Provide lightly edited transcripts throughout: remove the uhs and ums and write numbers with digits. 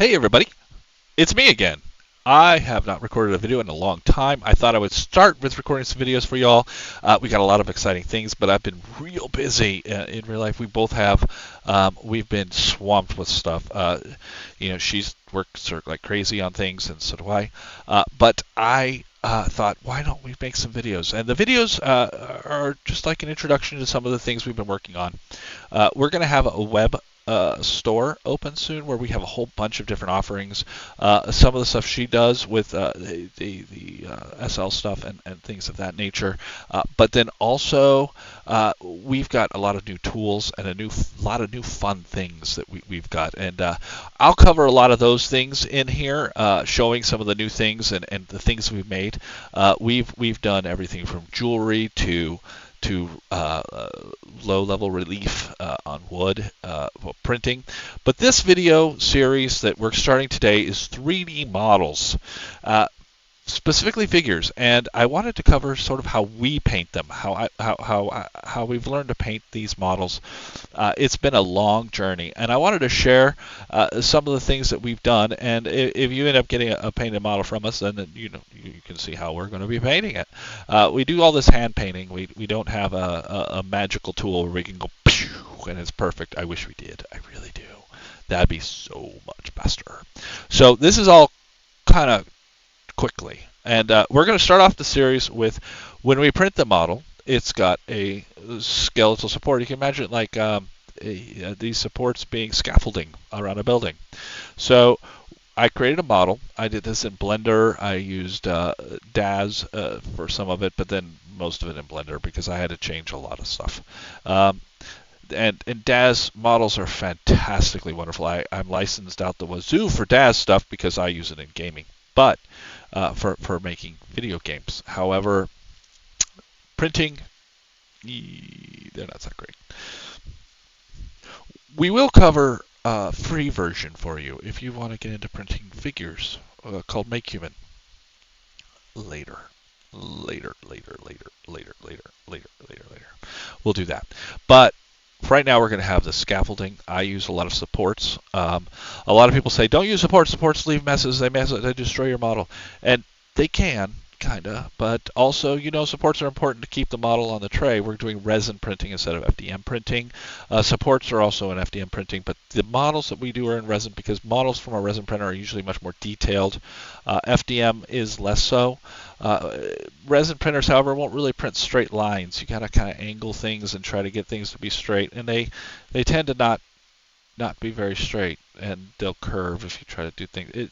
Hey everybody, it's me again. I have not recorded a video in a long time. I thought I would start with recording some videos for y'all. We got a lot of exciting things, but I've been real busy in real life. We both have. We've been swamped with stuff. She's works like crazy on things, and so do I. But I thought, why don't we make some videos? And the videos are just like an introduction to some of the things we've been working on. We're going to have a web store open soon where we have a whole bunch of different offerings. Some of the stuff she does with the SL stuff and things of that nature. But then also we've got a lot of new tools and lot of new fun things that we've got. And I'll cover a lot of those things in here, showing some of the new things and the things we've made. We've done everything from jewelry to low-level relief on wood printing. But this video series that we're starting today is 3D models, specifically figures, and I wanted to cover sort of how we paint them, how we've learned to paint these models. It's been a long journey, and I wanted to share some of the things that we've done. And if you end up getting a painted model from us, then you can see how we're going to be painting it. We do all this hand painting. We don't have a magical tool where we can go and it's perfect. I wish we did. I really do. That'd be so much faster. So this is all kind of quickly. And we're going to start off the series with when we print the model, it's got a skeletal support. You can imagine it like these supports being scaffolding around a building. So I created a model. I did this in Blender. I used DAZ for some of it, but then most of it in Blender because I had to change a lot of stuff. And DAZ models are fantastically wonderful. I'm licensed out the wazoo for DAZ stuff because I use it in gaming. But for making video games. However, printing, they're not that great. We will cover a free version for you if you want to get into printing figures called MakeHuman. Later. We'll do that. But right now we're going to have the scaffolding. I use a lot of supports. A lot of people say, don't use supports. Supports leave messes. They destroy your model. And they can, kind of. But also, supports are important to keep the model on the tray. We're doing resin printing instead of FDM printing. Supports are also in FDM printing. But the models that we do are in resin because models from a resin printer are usually much more detailed. FDM is less so. Resin printers, however, won't really print straight lines. You gotta kind of angle things and try to get things to be straight, and they tend to not be very straight, and they'll curve if you try to do things.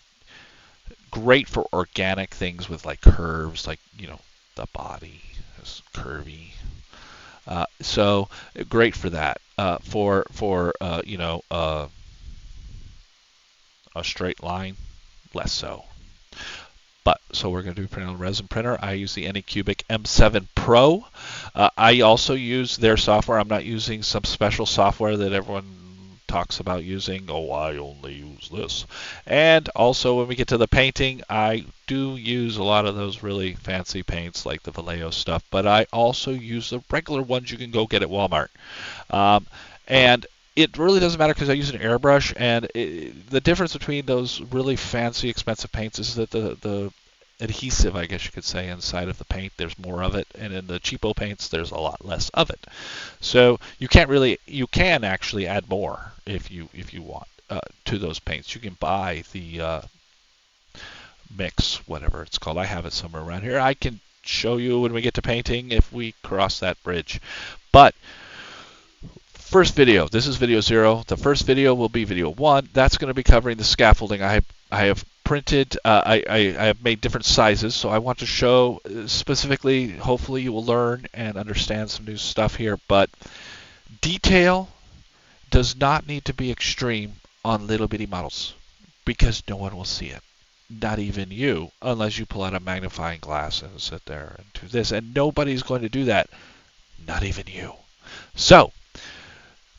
Great for organic things with like curves, like the body is curvy. So great for that. For a straight line, less so. So we're going to do printing on a resin printer. I use the Anycubic M7 Pro. I also use their software. I'm not using some special software that everyone talks about using. Oh, I only use this. And also when we get to the painting, I do use a lot of those really fancy paints like the Vallejo stuff, but I also use the regular ones you can go get at Walmart. And it really doesn't matter because I use an airbrush, and the difference between those really fancy, expensive paints is that the adhesive, I guess you could say, inside of the paint, there's more of it, and in the cheapo paints, there's a lot less of it. So you can actually add more if you want to those paints. You can buy the mix, whatever it's called. I have it somewhere around here. I can show you when we get to painting if we cross that bridge. But first video, this is video 0. The first video will be video 1. That's going to be covering the scaffolding. I have printed, I have made different sizes, so I want to show specifically, hopefully you will learn and understand some new stuff here, but detail does not need to be extreme on little bitty models because no one will see it. Not even you, unless you pull out a magnifying glass and sit there and do this, and nobody's going to do that. Not even you. So,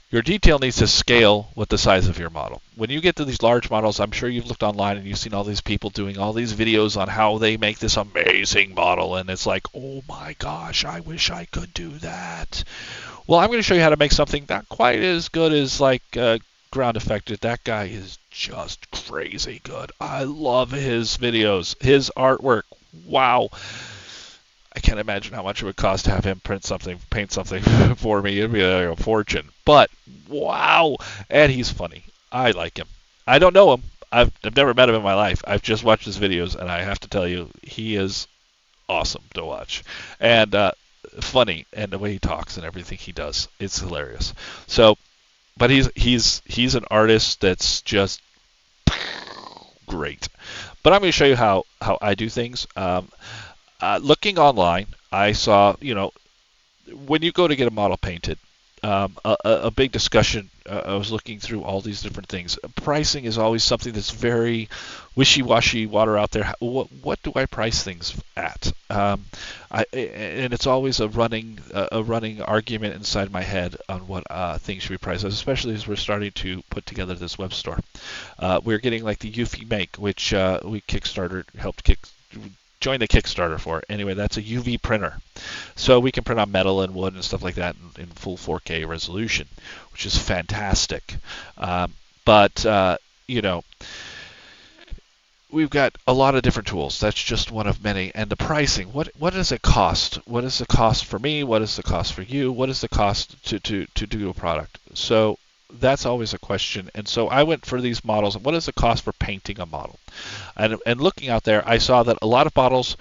your detail needs to scale with the size of your model. When you get to these large models, I'm sure you've looked online and you've seen all these people doing all these videos on how they make this amazing model, and it's like, oh my gosh, I wish I could do that. Well, I'm going to show you how to make something not quite as good as like ground affected. That guy is just crazy good. I love his videos, his artwork. Wow. I can't imagine how much it would cost to have him print something, paint something for me. It'd be like a fortune. But wow, and he's funny. I like him. I don't know him. I've never met him in my life. I've just watched his videos, and I have to tell you, he is awesome to watch, and funny, and the way he talks and everything he does, it's hilarious. So, but he's an artist that's just great. But I'm going to show you how I do things. Looking online, I saw, when you go to get a model painted, a big discussion. I was looking through all these different things. Pricing is always something that's very wishy-washy, water out there. What do I price things at? And it's always a running argument inside my head on what things should be priced at, especially as we're starting to put together this web store. We're getting like the UV Make, which we helped join the Kickstarter for. Anyway, that's a UV printer. So we can print on metal and wood and stuff like that in full 4K resolution, which is fantastic. But we've got a lot of different tools. That's just one of many. And the pricing, what does it cost? What is the cost for me? What is the cost for you? What is the cost to do a product? So that's always a question. And so I went for these models. What is the cost for painting a model? And looking out there, I saw that a lot of models,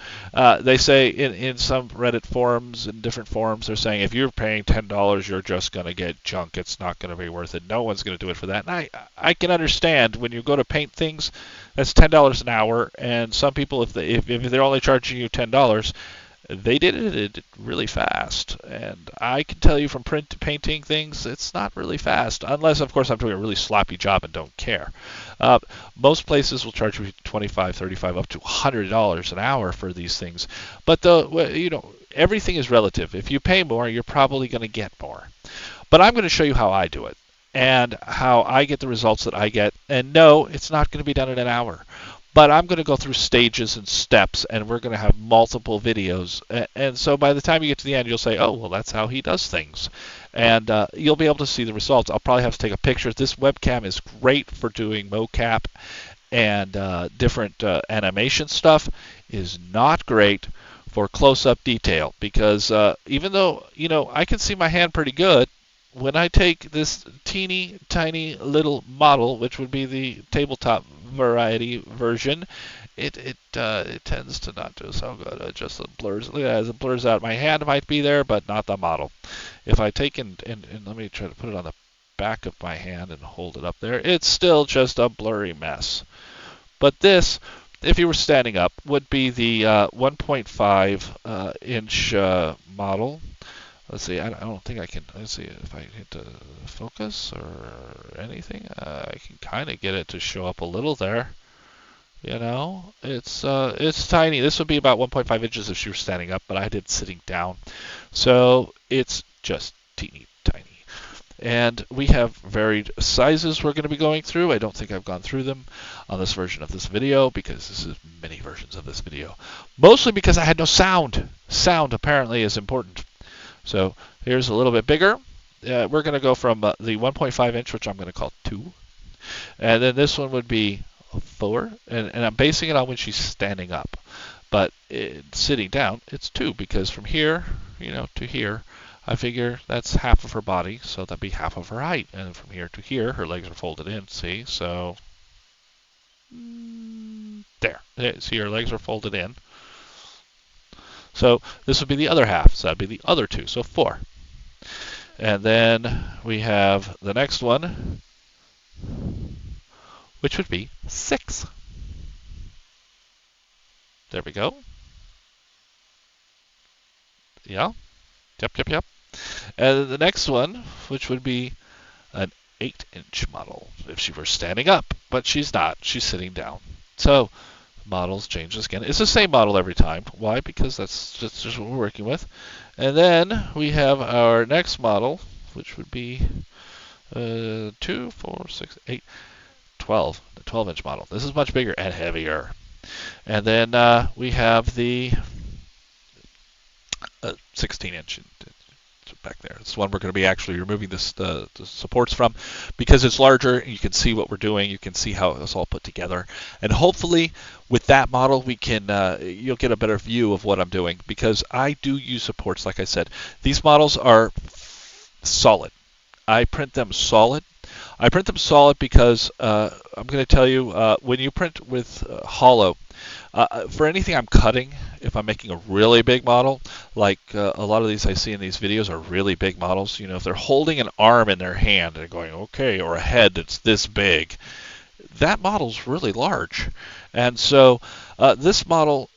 they say in some Reddit forums and different forums, they're saying if you're paying $10, you're just going to get junk. It's not going to be worth it. No one's going to do it for that. And I can understand when you go to paint things, that's $10 an hour. And some people, if they're only charging you $10, they did it really fast, and I can tell you from painting things, it's not really fast, unless, of course, I'm doing a really sloppy job and don't care. Most places will charge you $25, $35, up to $100 an hour for these things, but everything is relative. If you pay more, you're probably going to get more. But I'm going to show you how I do it and how I get the results that I get. And no, it's not going to be done in an hour. But I'm going to go through stages and steps, and we're going to have multiple videos. And so by the time you get to the end, you'll say, oh, well, that's how he does things. And you'll be able to see the results. I'll probably have to take a picture. This webcam is great for doing mocap and different animation stuff. Is not great for close-up detail because even though, I can see my hand pretty good, when I take this teeny tiny little model, which would be the tabletop variety version, it tends to not do so good. It just blurs. Look at that, as it blurs out. My hand might be there, but not the model. If I take and let me try to put it on the back of my hand and hold it up there, it's still just a blurry mess. But this, if you were standing up, would be the 1.5 inch model. Let's see, I don't think I can, let's see if I hit focus or anything. I can kind of get it to show up a little there. It's tiny. This would be about 1.5 inches if she were standing up, but I did sitting down. So it's just teeny tiny. And we have varied sizes we're going to be going through. I don't think I've gone through them on this version of this video because this is many versions of this video. Mostly because I had no sound. Sound apparently is important. So here's a little bit bigger. We're going to go from the 1.5 inch, which I'm going to call 2. And then this one would be 4. And I'm basing it on when she's standing up. But sitting down, it's 2 because from here, to here, I figure that's half of her body. So that'd be half of her height. And from here to here, her legs are folded in. See? So there. See, her legs are folded in. So this would be the other half. So that'd be the other 2. So 4. And then we have the next one, which would be 6. There we go. Yeah. Yep. And the next one, which would be an 8-inch model if she were standing up. But she's not. She's sitting down. So models changes again. It's the same model every time. Why? Because that's just what we're working with. And then we have our next model, which would be 2, 4, 6, 8, 12. The 12-inch model. This is much bigger and heavier. And then we have the 16-inch. back there. It's the one we're going to be actually removing the supports from, because it's larger. You can see what we're doing. You can see how it's all put together, and hopefully with that model we can you'll get a better view of what I'm doing, because I do use supports. Like I said, these models are solid. I print them solid. I print them solid because I'm going to tell you, when you print with hollow, for anything I'm cutting, if I'm making a really big model, like a lot of these I see in these videos are really big models. If they're holding an arm in their hand and going, okay, or a head that's this big, that model's really large. And so this model,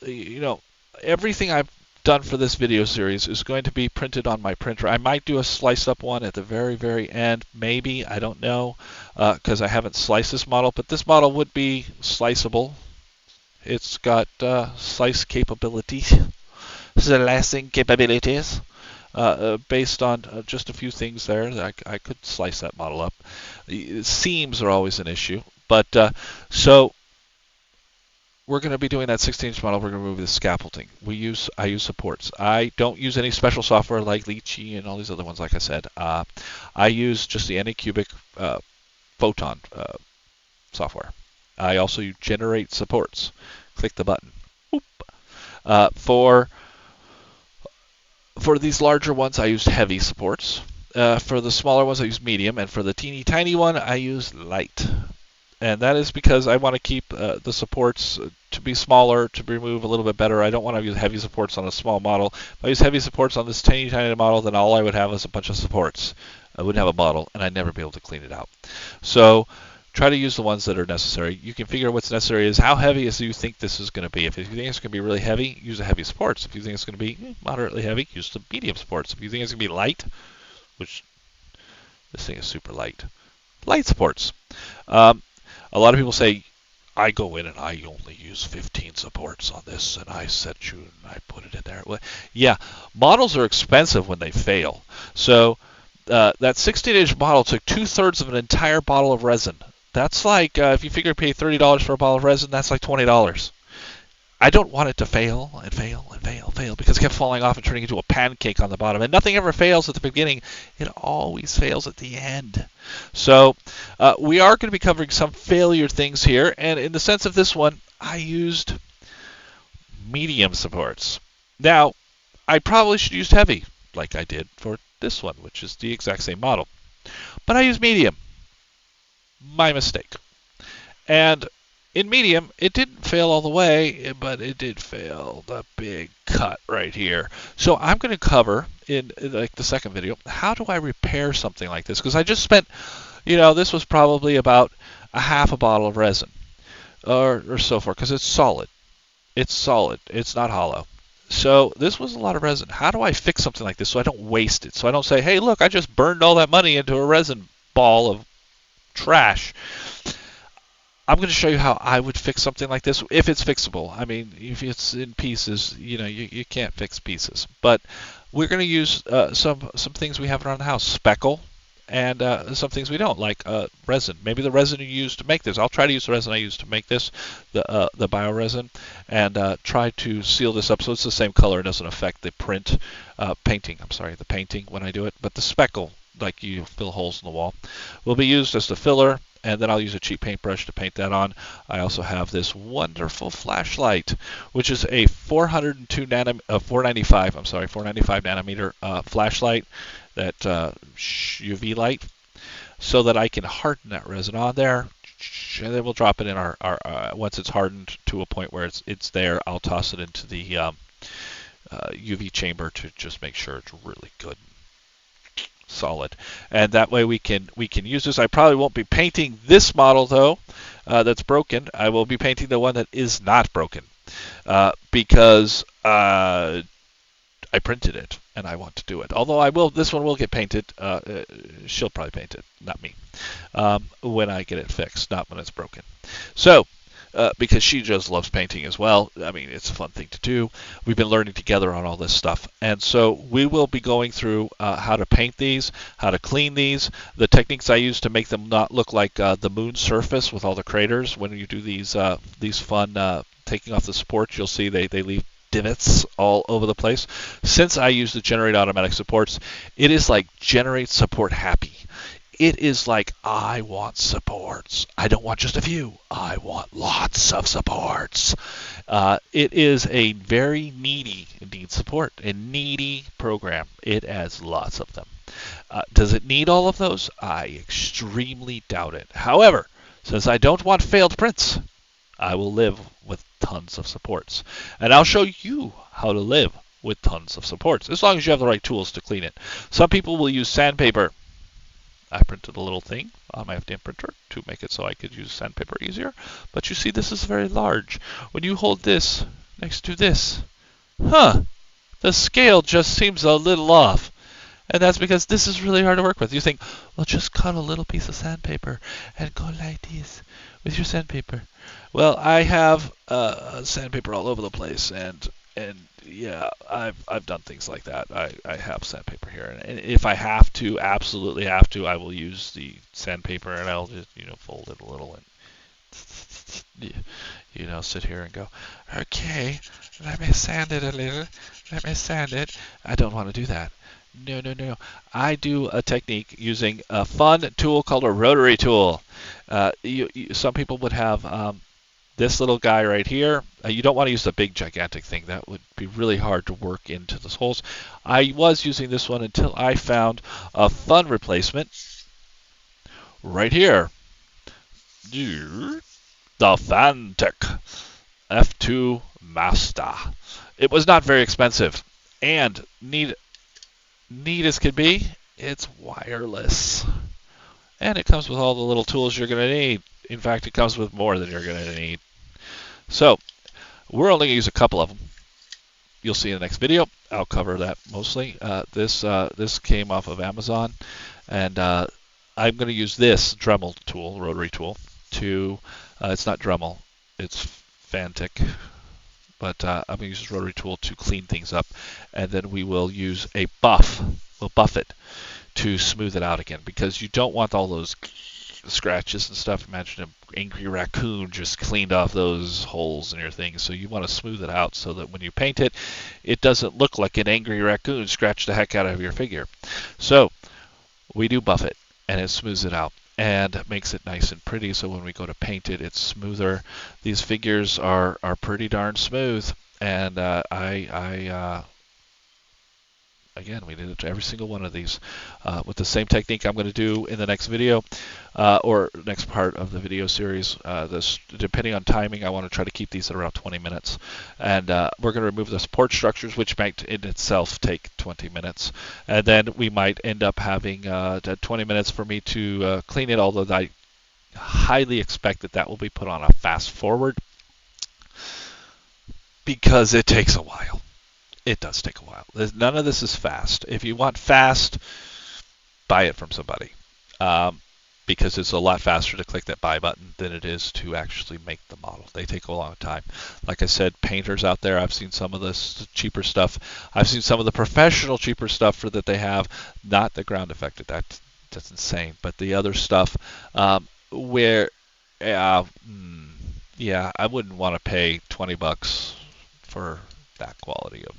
everything I've done for this video series is going to be printed on my printer. I might do a sliced up one at the very, very end, maybe, I don't know, because I haven't sliced this model, but this model would be sliceable. It's got slice capabilities, slicing capabilities, based on just a few things there. I could slice that model up. Seams are always an issue, but so we're going to be doing that 16-inch model. We're going to remove the scaffolding. I use supports. I don't use any special software like Lychee and all these other ones. Like I said, I use just the Anycubic Photon software. I also generate supports. Click the button. For these larger ones, I used heavy supports. For the smaller ones, I use medium, and for the teeny tiny one, I use light. And that is because I want to keep the supports to be smaller, to remove a little bit better. I don't want to use heavy supports on a small model. If I use heavy supports on this teeny tiny model, then all I would have is a bunch of supports. I wouldn't have a model, and I'd never be able to clean it out. So try to use the ones that are necessary. You can figure what's necessary is how heavy do you think this is going to be. If you think it's going to be really heavy, use the heavy supports. If you think it's going to be moderately heavy, use the medium supports. If you think it's going to be light, which this thing is super light, light supports. A lot of people say, I go in and I only use 15 supports on this, and I set you and I put it in there. Well, yeah, models are expensive when they fail. So that 16-inch model took 2/3 of an entire bottle of resin. That's like, if you figure pay $30 for a bottle of resin, that's like $20. I don't want it to fail and fail and fail and fail, because it kept falling off and turning into a pancake on the bottom. And nothing ever fails at the beginning. It always fails at the end. So we are going to be covering some failure things here. And in the sense of this one, I used medium supports. Now, I probably should use heavy, like I did for this one, which is the exact same model. But I used medium. My mistake. And in medium, it didn't fail all the way, but it did fail the big cut right here. So I'm going to cover in like the second video, how do I repair something like this? Because I just spent, this was probably about a half a bottle of resin or so forth, because it's solid. It's solid. It's not hollow. So this was a lot of resin. How do I fix something like this so I don't waste it? So I don't say, hey, look, I just burned all that money into a resin ball of trash. I'm going to show you how I would fix something like this, if it's fixable. I mean, if it's in pieces, you can't fix pieces. But we're going to use some things we have around the house, speckle, and some things we don't, like resin. Maybe the resin you use to make this. I'll try to use the resin I use to make this, the bioresin, and try to seal this up so it's the same color. It doesn't affect the painting when I do it. But the speckle, like you fill holes in the wall, will be used as the filler. And then I'll use a cheap paintbrush to paint that on. I also have this wonderful flashlight, which is a 495 nanometer flashlight, that UV light, so that I can harden that resin on there. And then we'll drop it in our once it's hardened to a point where it's there, I'll toss it into the UV chamber to just make sure it's really good. Solid, and that way we can use this. I probably won't be painting this model though, that's broken. I will be painting the one that is not broken, because I printed it and I want to do it. Although this one will get painted. She'll probably paint it, not me, when I get it fixed, not when it's broken. So. Because she just loves painting as well. I mean, it's a fun thing to do. We've been learning together on all this stuff. And so we will be going through how to paint these, how to clean these, the techniques I use to make them not look like the moon surface with all the craters. When you do these fun taking off the supports, you'll see they leave divots all over the place. Since I use the generate automatic supports, it is like generate support happy. It is like, I want supports. I don't want just a few. I want lots of supports. It is a very needy, it needs support, a needy program. It has lots of them. Does it need all of those? I extremely doubt it. However, since I don't want failed prints, I will live with tons of supports. And I'll show you how to live with tons of supports, as long as you have the right tools to clean it. Some people will use sandpaper. I printed a little thing on my FDM printer to make it so I could use sandpaper easier. But you see, this is very large. When you hold this next to this, the scale just seems a little off. And that's because this is really hard to work with. You think, well, just cut a little piece of sandpaper and go like this with your sandpaper. Well, I have sandpaper all over the place, and yeah, I've done things like that. I have sandpaper here, and if I have to, absolutely have to, I will use the sandpaper, and I'll just fold it a little and sit here and go, okay, let me sand it a little. Let me sand it. I don't want to do that. No. I do a technique using a fun tool called a rotary tool. Some people would have this little guy right here. You don't want to use the big gigantic thing. That would be really hard to work into those holes. I was using this one until I found a fun replacement right here. The Fantech F2 Master. It was not very expensive, and neat as could be, it's wireless. And it comes with all the little tools you're going to need. In fact, it comes with more than you're going to need. So, we're only going to use a couple of them. You'll see in the next video. I'll cover that mostly. This came off of Amazon, and I'm going to use this Dremel tool, rotary tool, to, it's not Dremel, it's Fantech. But I'm going to use this rotary tool to clean things up, and then we will use a buff. We'll buff it to smooth it out again, because you don't want all those scratches and stuff. Imagine an angry raccoon just cleaned off those holes in your thing. So you want to smooth it out so that when you paint it, it doesn't look like an angry raccoon scratched the heck out of your figure. So we do buff it, and it smooths it out and makes it nice and pretty, so when we go to paint it, it's smoother. These figures are pretty darn smooth, and again, we did it to every single one of these with the same technique I'm going to do in the next video, or next part of the video series. Depending on timing, I want to try to keep these at around 20 minutes. And we're going to remove the support structures, which might in itself take 20 minutes. And then we might end up having 20 minutes for me to clean it, although I highly expect that will be put on a fast forward, because it takes a while. It does take a while. None of this is fast. If you want fast, buy it from somebody, because it's a lot faster to click that buy button than it is to actually make the model. They take a long time. Like I said, painters out there, I've seen some of this cheaper stuff. I've seen some of the professional cheaper stuff that they have, not the ground affected. That's insane. But the other stuff where, yeah, I wouldn't want to pay $20 for that quality of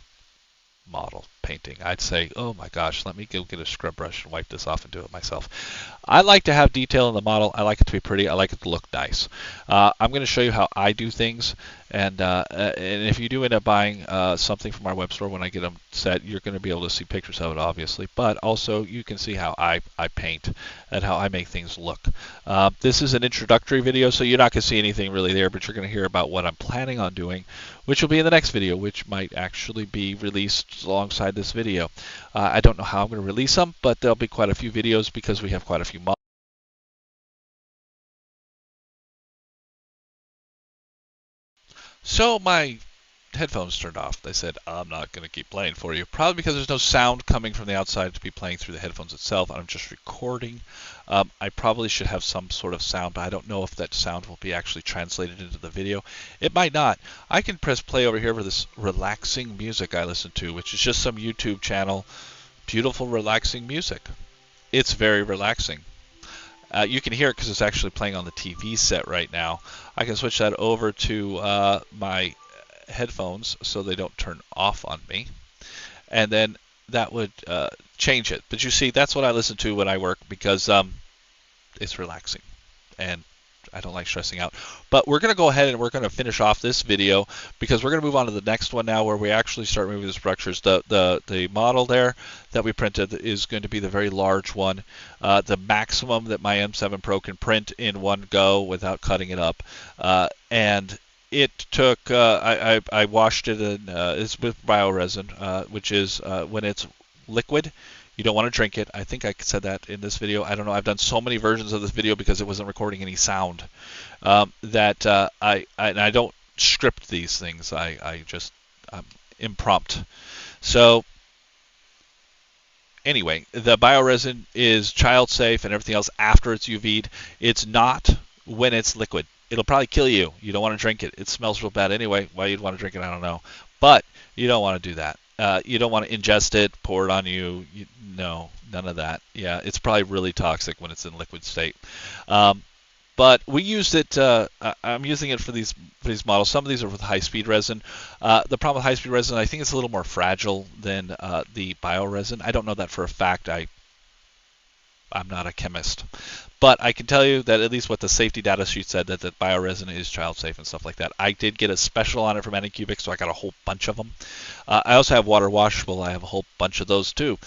model painting. I'd say, oh my gosh, let me go get a scrub brush and wipe this off and do it myself. I like to have detail in the model. I like it to be pretty. I like it to look nice. I'm going to show you how I do things, and if you do end up buying something from our web store when I get them set, you're going to be able to see pictures of it, obviously, but also you can see how I paint and how I make things look. This is an introductory video, so you're not going to see anything really there, but you're going to hear about what I'm planning on doing, which will be in the next video, which might actually be released alongside this video. I don't know how I'm going to release them, but there'll be quite a few videos because we have quite a few models. So my headphones turned off. They said, I'm not going to keep playing for you. Probably because there's no sound coming from the outside to be playing through the headphones itself. I'm just recording. I probably should have some sort of sound, but I don't know if that sound will be actually translated into the video. It might not. I can press play over here for this relaxing music I listen to, which is just some YouTube channel. Beautiful, relaxing music. It's very relaxing. You can hear it because it's actually playing on the TV set right now. I can switch that over to my headphones so they don't turn off on me, and then that would change it. But you see, that's what I listen to when I work because it's relaxing, and I don't like stressing out. But we're going to go ahead and we're going to finish off this video because we're going to move on to the next one now where we actually start moving the structures. The model there that we printed is going to be the very large one, the maximum that my M7 Pro can print in one go without cutting it up. And it took, I washed it in, it's with bioresin, which is when it's liquid, you don't want to drink it. I think I said that in this video. I don't know. I've done so many versions of this video because it wasn't recording any sound that I don't script these things. I just impromptu. So anyway, the bioresin is child safe and everything else after it's UV'd. It's not when it's liquid. It'll probably kill you. You don't want to drink it. It smells real bad anyway. Why you'd want to drink it, I don't know. But you don't want to do that. You don't want to ingest it, pour it on you. No, none of that. Yeah, it's probably really toxic when it's in liquid state. But we used it. I'm using it for these models. Some of these are with high-speed resin. The problem with high-speed resin, I think it's a little more fragile than the bioresin. I don't know that for a fact. I'm not a chemist. But I can tell you that at least what the safety data sheet said, that the bioresin is child safe and stuff like that. I did get a special on it from Anycubic, so I got a whole bunch of them. I also have water washable. I have a whole bunch of those too.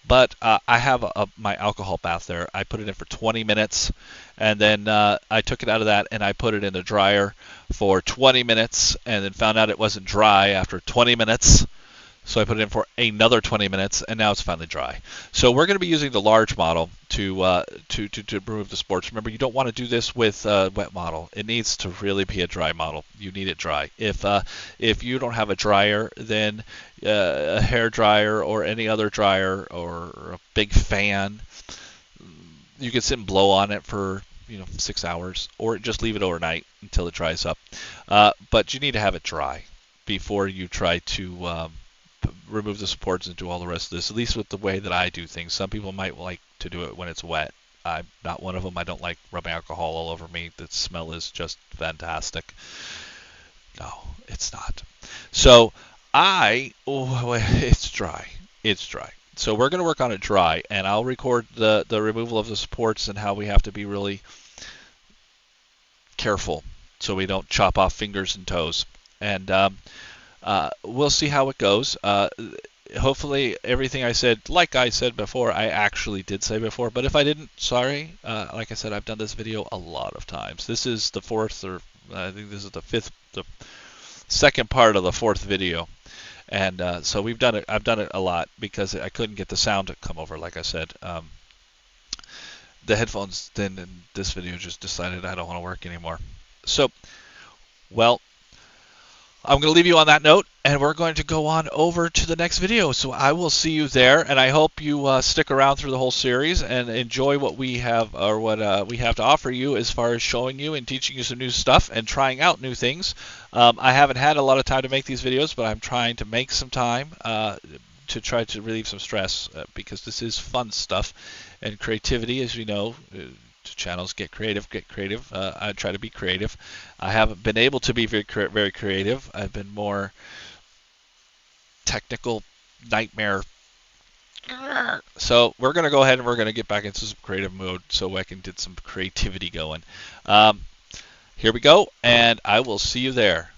But I have my alcohol bath there. I put it in for 20 minutes, and then I took it out of that and I put it in the dryer for 20 minutes, and then found out it wasn't dry after 20 minutes. So I put it in for another 20 minutes, and now it's finally dry. So we're going to be using the large model to remove the sports. Remember, you don't want to do this with a wet model. It needs to really be a dry model. You need it dry. If you don't have a dryer, then a hair dryer or any other dryer or a big fan, you can sit and blow on it for 6 hours, or just leave it overnight until it dries up. But you need to have it dry before you try to remove the supports and do all the rest of this, at least with the way that I do things. Some people might like to do it when it's wet. I'm not one of them. I don't like rubbing alcohol all over me. The smell is just fantastic. No, it's not. So it's dry. It's dry. So we're going to work on it dry, and I'll record the removal of the supports and how we have to be really careful so we don't chop off fingers and toes. And we'll see how it goes. Hopefully everything I said, like I said before, I actually did say before. But if I didn't, sorry. Like I said, I've done this video a lot of times. This is the fourth, or I think this is the second part of the fourth video. And so we've done it. I've done it a lot because I couldn't get the sound to come over. Like I said, the headphones then in this video just decided I don't want to work anymore. So, well, I'm going to leave you on that note, and we're going to go on over to the next video. So I will see you there, and I hope you stick around through the whole series and enjoy what we have, or what we have to offer you as far as showing you and teaching you some new stuff and trying out new things. I haven't had a lot of time to make these videos, but I'm trying to make some time to try to relieve some stress because this is fun stuff, and creativity, as you know. Channels get creative. I try to be creative. I haven't been able to be very creative. I've been more technical nightmare. So we're going to go ahead and we're going to get back into some creative mode so I can get some creativity going. Here we go, and I will see you there.